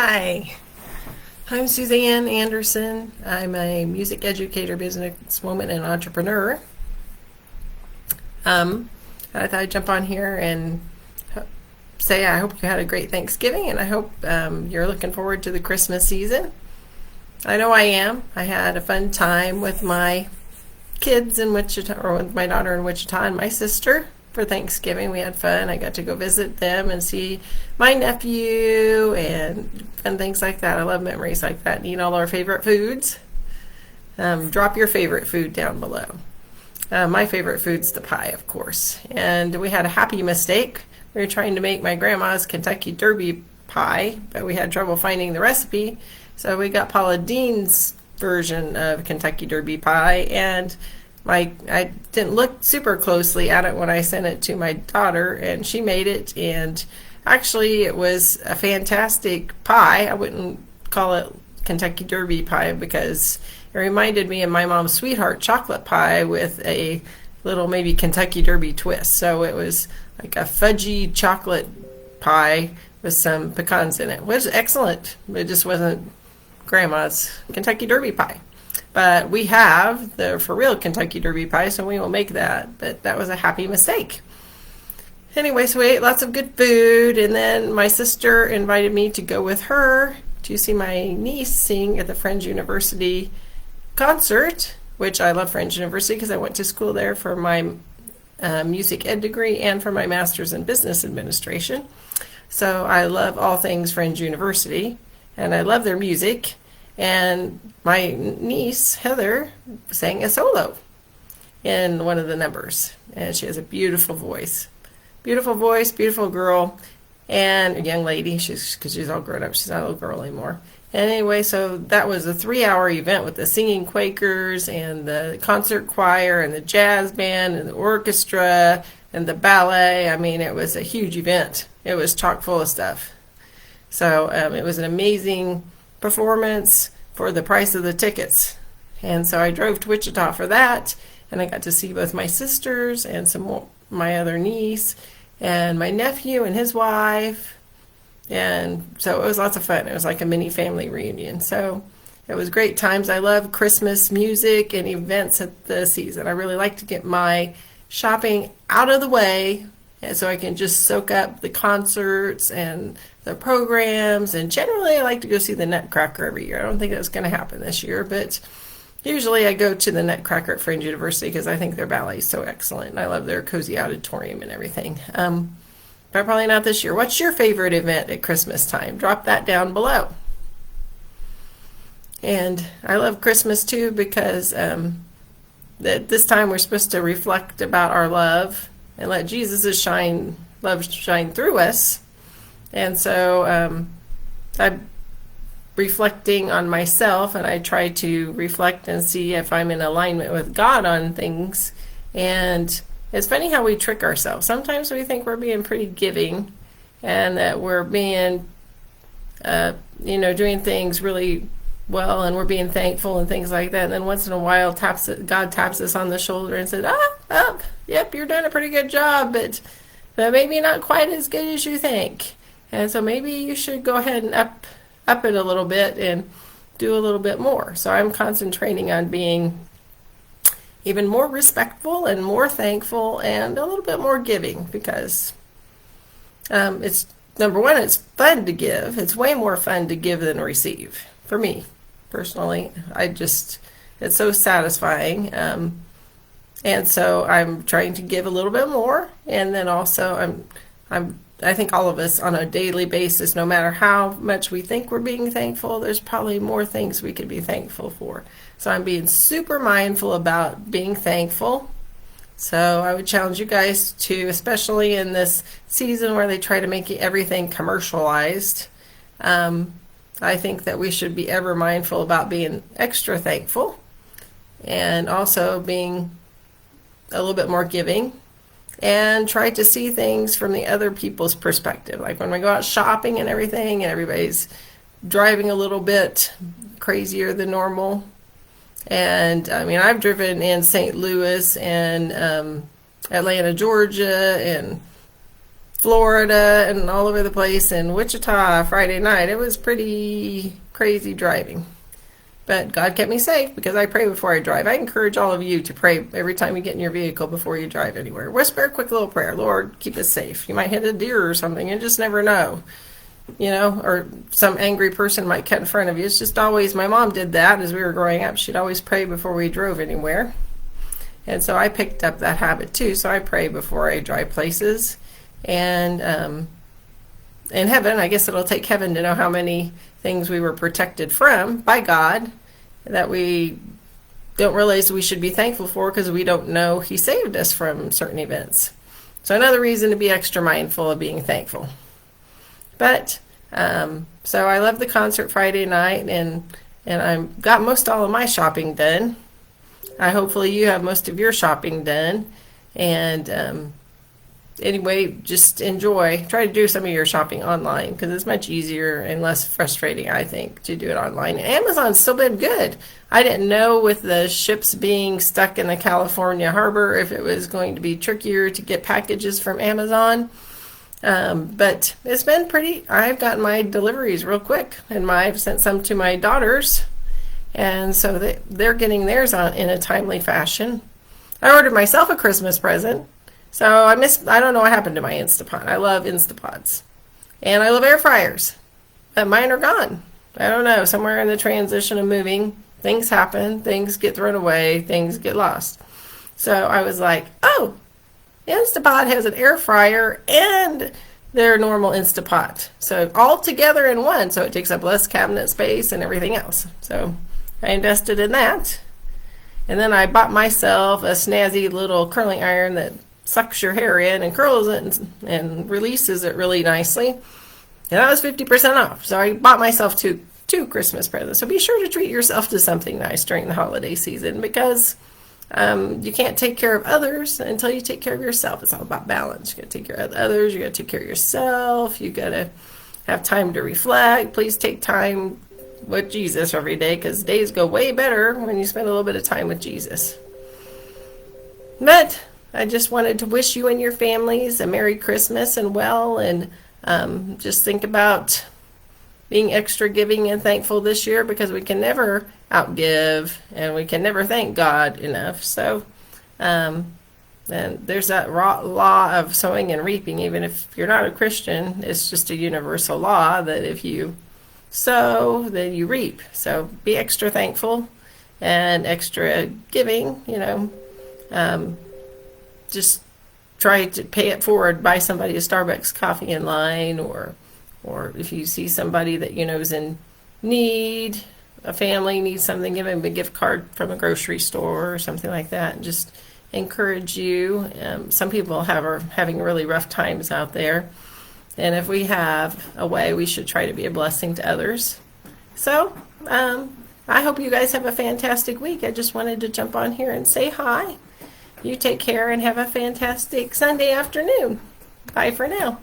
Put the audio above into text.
Hi, I'm Suzanne Anderson. I'm a music educator, businesswoman, and entrepreneur. Um, I thought I'd jump on here and say I hope you had a great Thanksgiving, and I hope you're looking forward to the Christmas season. I know I am. I had a fun time with my kids in Wichita, or with my daughter in Wichita, and my sister for Thanksgiving. We had fun. I got to go visit them and see my nephew and things like that. I love memories like that and eat all our favorite foods. Drop your favorite food down below. My favorite food's the pie, of course. And we had a happy mistake. We were trying to make my grandma's Kentucky Derby pie, but we had trouble finding the recipe. So we got Paula Deen's version of Kentucky Derby pie, and I didn't look super closely at it when I sent it to my daughter, and she made it, and actually it was a fantastic pie. I wouldn't call it Kentucky Derby pie because it reminded me of my mom's sweetheart chocolate pie with a little maybe Kentucky Derby twist. So it was like a fudgy chocolate pie with some pecans in it. It was excellent. It just wasn't grandma's Kentucky Derby pie. But we have the for real Kentucky Derby pie, so we will make that. But that was a happy mistake. Anyway, so we ate lots of good food, and then my sister invited me to go with her to see my niece sing at the Friends University concert, which I love Friends University because I went to school there for my music ed degree and for my master's in business administration. So I love all things Friends University, and I love their music. And my niece, Heather, sang a solo in one of the numbers. And she has a beautiful voice. Beautiful voice, beautiful girl, and a young lady. Because she's all grown up. She's not a little girl anymore. And anyway, so that was a 3-hour event with the singing Quakers and the concert choir and the jazz band and the orchestra and the ballet. I mean, it was a huge event. It was chock full of stuff. So it was an amazing performance for the price of the tickets. And so I drove to Wichita for that, and I got to see both my sisters and my other niece and my nephew and his wife. And so it was lots of fun. It was like a mini family reunion. So it was great times. I love Christmas music and events at the season. I really like to get my shopping out of the way, and so I can just soak up the concerts and the programs. And generally I like to go see the Nutcracker every year. I don't think that's going to happen this year, but usually I go to the Nutcracker at Friends University because I think their ballet is so excellent, and I love their cozy auditorium and everything. But probably not this year. What's your favorite event at Christmas time? Drop that down below. And I love Christmas too because at this time we're supposed to reflect about our love and let Jesus' love shine through us. And so I'm reflecting on myself, and I try to reflect and see if I'm in alignment with God on things. And it's funny how we trick ourselves. Sometimes we think we're being pretty giving and that we're being, doing things really well, and we're being thankful and things like that. And then once in a while, God taps us on the shoulder and says, yep, you're doing a pretty good job, but maybe not quite as good as you think. And so maybe you should go ahead and up it a little bit and do a little bit more. So I'm concentrating on being even more respectful and more thankful and a little bit more giving because it's, number one, it's fun to give. It's way more fun to give than receive. For me, personally, it's so satisfying. And so I'm trying to give a little bit more. And then also I think all of us on a daily basis, no matter how much we think we're being thankful, there's probably more things we could be thankful for. So I'm being super mindful about being thankful. So I would challenge you guys to, especially in this season where they try to make everything commercialized, I think that we should be ever mindful about being extra thankful and also being a little bit more giving, and try to see things from the other people's perspective. Like when we go out shopping and everything, and everybody's driving a little bit crazier than normal. And I mean, I've driven in St. Louis and Atlanta, Georgia, and Florida and all over the place, in Wichita Friday night. It was pretty crazy driving. But God kept me safe because I pray before I drive. I encourage all of you to pray every time you get in your vehicle before you drive anywhere. Whisper a quick little prayer. Lord, keep us safe. You might hit a deer or something. You just never know. Or some angry person might cut in front of you. It's just always, my mom did that as we were growing up. She'd always pray before we drove anywhere. And so I picked up that habit too. So I pray before I drive places. And in heaven, I guess it'll take heaven to know how many things we were protected from by God that we don't realize we should be thankful for because we don't know He saved us from certain events. So another reason to be extra mindful of being thankful. But so I love the concert Friday night, and I got most all of my shopping done. Hopefully you have most of your shopping done. And anyway, just enjoy. Try to do some of your shopping online because it's much easier and less frustrating, I think, to do it online. Amazon's still been good. I didn't know with the ships being stuck in the California harbor if it was going to be trickier to get packages from Amazon. But it's been pretty, I've gotten my deliveries real quick, and I've sent some to my daughters, and so they're getting theirs in a timely fashion. I ordered myself a Christmas present, so I don't know what happened to my Instapot. I love Instapots, and I love air fryers, but mine are gone. I don't know, somewhere in the transition of moving, things happen, things get thrown away, things get lost. So I was like, oh, Instapot has an air fryer and their normal Instapot. So all together in one, so it takes up less cabinet space and everything else. So I invested in that. And then I bought myself a snazzy little curling iron that sucks your hair in and curls it and releases it really nicely. And that was 50% off. So I bought myself two Christmas presents. So be sure to treat yourself to something nice during the holiday season because you can't take care of others until you take care of yourself. It's all about balance. You got to take care of others. You got to take care of yourself. You got to have time to reflect. Please take time with Jesus every day because days go way better when you spend a little bit of time with Jesus. But I just wanted to wish you and your families a Merry Christmas and just think about being extra giving and thankful this year because we can never outgive and we can never thank God enough. So and there's that law of sowing and reaping. Even if you're not a Christian, it's just a universal law that if you sow, then you reap. So be extra thankful and extra giving, just try to pay it forward. Buy somebody a Starbucks coffee in line, or if you see somebody that is in need, a family needs something, give them a gift card from a grocery store or something like that, and just encourage you. Some people are having really rough times out there, and if we have a way, we should try to be a blessing to others. So I hope you guys have a fantastic week. I just wanted to jump on here and say hi. You take care and have a fantastic Sunday afternoon. Bye for now.